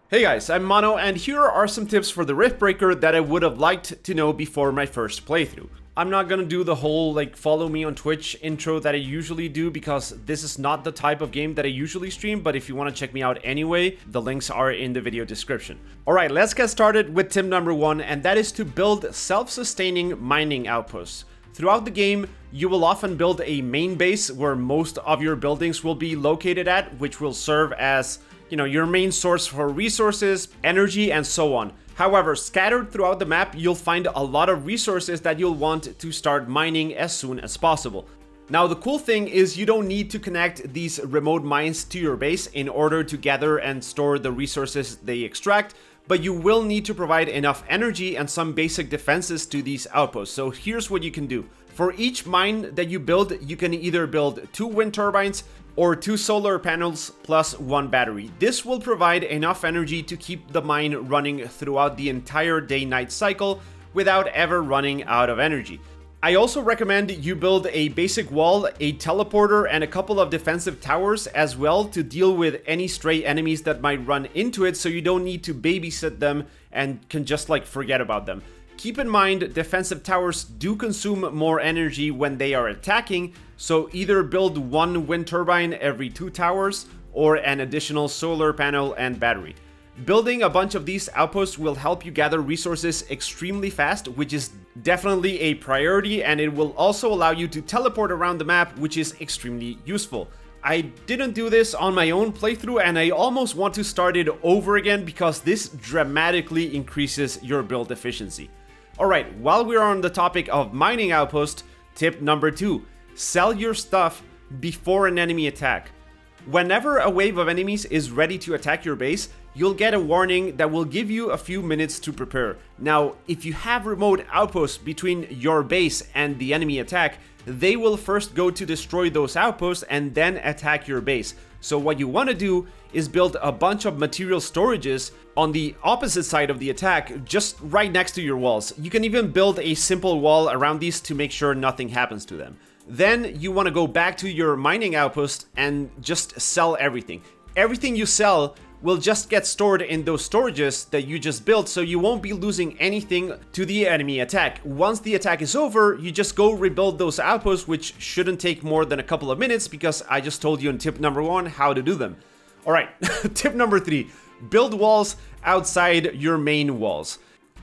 Hey guys, I'm Mono, and here are some tips for the Riftbreaker that I would have liked to know before my first playthrough. I'm not gonna do the whole follow me on Twitch intro that I usually do because this is not the type of game that I usually stream, but if you want to check me out anyway, the links are in the video description. Alright, let's get started with tip number 1, and that is to build self-sustaining mining outposts. Throughout the game, you will often build a main base where most of your buildings will be located at, which will serve as your main source for resources, energy, and so on. However, scattered throughout the map, you'll find a lot of resources that you'll want to start mining as soon as possible. Now, the cool thing is you don't need to connect these remote mines to your base in order to gather and store the resources they extract, but you will need to provide enough energy and some basic defenses to these outposts. So here's what you can do. For each mine that you build, you can either build 2 wind turbines or 2 solar panels plus 1 battery. This will provide enough energy to keep the mine running throughout the entire day-night cycle without ever running out of energy. I also recommend you build a basic wall, a teleporter, and a couple of defensive towers as well to deal with any stray enemies that might run into it, so you don't need to babysit them and can just forget about them. Keep in mind, defensive towers do consume more energy when they are attacking, so either build 1 wind turbine every 2 towers or an additional solar panel and battery. Building a bunch of these outposts will help you gather resources extremely fast, which is definitely a priority, and it will also allow you to teleport around the map, which is extremely useful. I didn't do this on my own playthrough, and I almost want to start it over again because this dramatically increases your build efficiency. Alright, while we're on the topic of mining outpost, tip number 2, sell your stuff before an enemy attack. Whenever a wave of enemies is ready to attack your base, you'll get a warning that will give you a few minutes to prepare. Now, if you have remote outposts between your base and the enemy attack, they will first go to destroy those outposts and then attack your base. So what you want to do is build a bunch of material storages on the opposite side of the attack, just right next to your walls. You can even build a simple wall around these to make sure nothing happens to them. Then you want to go back to your mining outpost and just sell everything. Everything you sell will just get stored in those storages that you just built, so you won't be losing anything to the enemy attack. Once the attack is over, you just go rebuild those outposts, which shouldn't take more than a couple of minutes because I just told you in tip number 1 how to do them. Alright, tip number 3, build walls outside your main walls.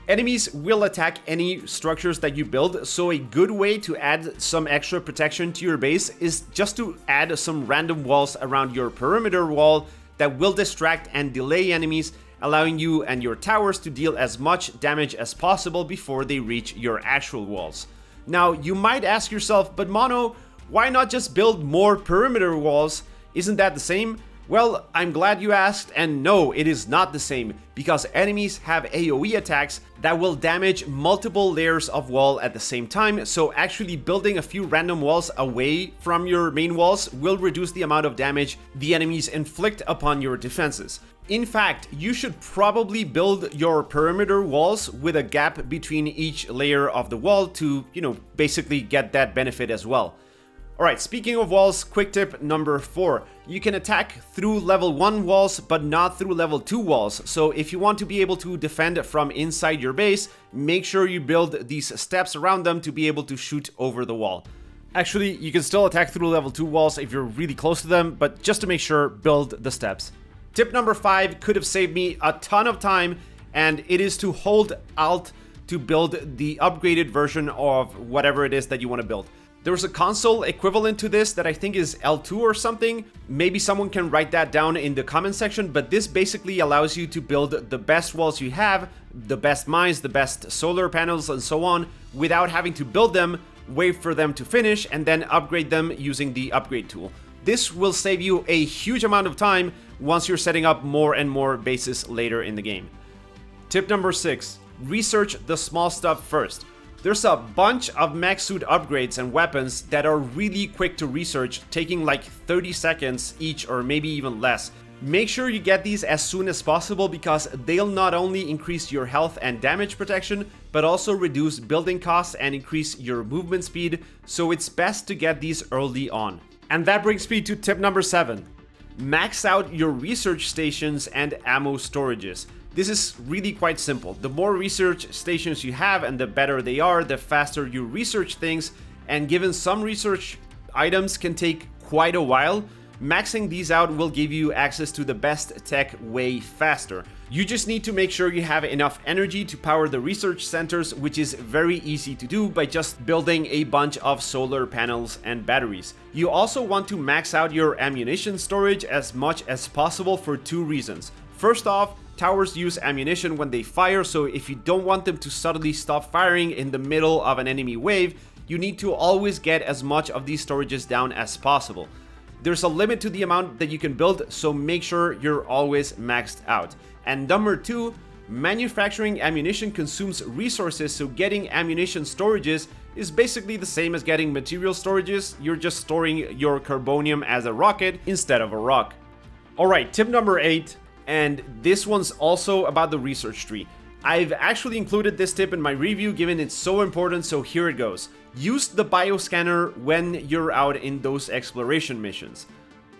Enemies will attack any structures that you build, so a good way to add some extra protection to your base is just to add some random walls around your perimeter wall that will distract and delay enemies, allowing you and your towers to deal as much damage as possible before they reach your actual walls. Now, you might ask yourself, but Mono, why not just build more perimeter walls? Isn't that the same? Well, I'm glad you asked, and no, it is not the same, because enemies have AoE attacks that will damage multiple layers of wall at the same time, so actually building a few random walls away from your main walls will reduce the amount of damage the enemies inflict upon your defenses. In fact, you should probably build your perimeter walls with a gap between each layer of the wall to, basically get that benefit as well. Alright, speaking of walls, quick tip number 4. You can attack through level 1 walls, but not through level 2 walls. So if you want to be able to defend from inside your base, make sure you build these steps around them to be able to shoot over the wall. Actually, you can still attack through level 2 walls if you're really close to them, but just to make sure, build the steps. Tip number 5 could have saved me a ton of time, and it is to hold Alt to build the upgraded version of whatever it is that you want to build. There's a console equivalent to this that I think is L2 or something. Maybe someone can write that down in the comment section, but this basically allows you to build the best walls you have, the best mines, the best solar panels, and so on, without having to build them, wait for them to finish, and then upgrade them using the upgrade tool. This will save you a huge amount of time once you're setting up more and more bases later in the game. Tip number 6, research the small stuff first. There's a bunch of mech suit upgrades and weapons that are really quick to research, taking 30 seconds each or maybe even less. Make sure you get these as soon as possible because they'll not only increase your health and damage protection, but also reduce building costs and increase your movement speed, so it's best to get these early on. And that brings me to tip number 7. max out your research stations and ammo storages. This is really quite simple. The more research stations you have and the better they are, the faster you research things, and given some research items can take quite a while, maxing these out will give you access to the best tech way faster. You just need to make sure you have enough energy to power the research centers, which is very easy to do by just building a bunch of solar panels and batteries. You also want to max out your ammunition storage as much as possible for two reasons. First off, towers use ammunition when they fire, so if you don't want them to suddenly stop firing in the middle of an enemy wave, you need to always get as much of these storages down as possible. There's a limit to the amount that you can build, so make sure you're always maxed out. And number two, manufacturing ammunition consumes resources, so getting ammunition storages is basically the same as getting material storages. You're just storing your carbonium as a rocket instead of a rock. Alright, tip number 8, and this one's also about the research tree. I've actually included this tip in my review given it's so important, so here it goes. Use the bioscanner when you're out in those exploration missions.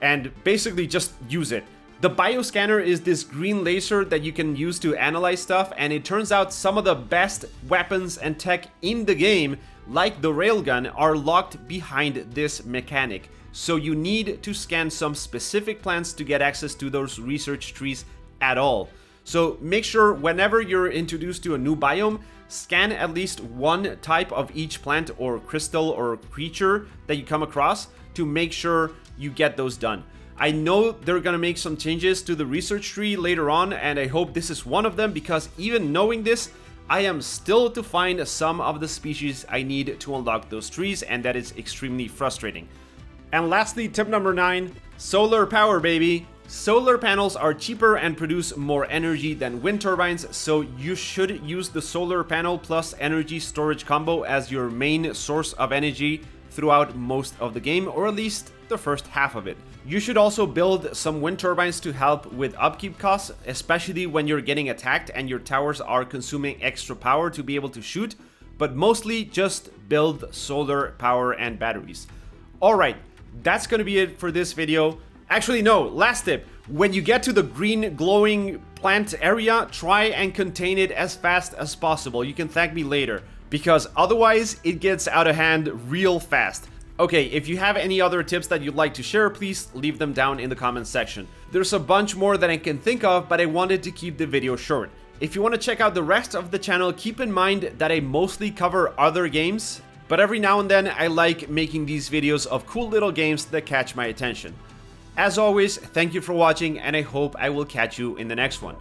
And basically just use it. The bioscanner is this green laser that you can use to analyze stuff, and it turns out some of the best weapons and tech in the game, like the railgun, are locked behind this mechanic. So you need to scan some specific plants to get access to those research trees at all. So make sure whenever you're introduced to a new biome, scan at least one type of each plant or crystal or creature that you come across to make sure you get those done. I know they're gonna make some changes to the research tree later on, and I hope this is one of them, because even knowing this, I am still to find some of the species I need to unlock those trees, and that is extremely frustrating. And lastly, tip number 9, solar power, baby. Solar panels are cheaper and produce more energy than wind turbines, so you should use the solar panel plus energy storage combo as your main source of energy throughout most of the game, or at least the first half of it. You should also build some wind turbines to help with upkeep costs, especially when you're getting attacked and your towers are consuming extra power to be able to shoot, but mostly just build solar power and batteries. Alright, that's gonna be it for this video. Actually, no, last tip. When you get to the green glowing plant area, try and contain it as fast as possible. You can thank me later, because otherwise it gets out of hand real fast. Okay, if you have any other tips that you'd like to share, please leave them down in the comments section. There's a bunch more that I can think of, but I wanted to keep the video short. If you want to check out the rest of the channel, keep in mind that I mostly cover other games, but every now and then I like making these videos of cool little games that catch my attention. As always, thank you for watching, and I hope I will catch you in the next one.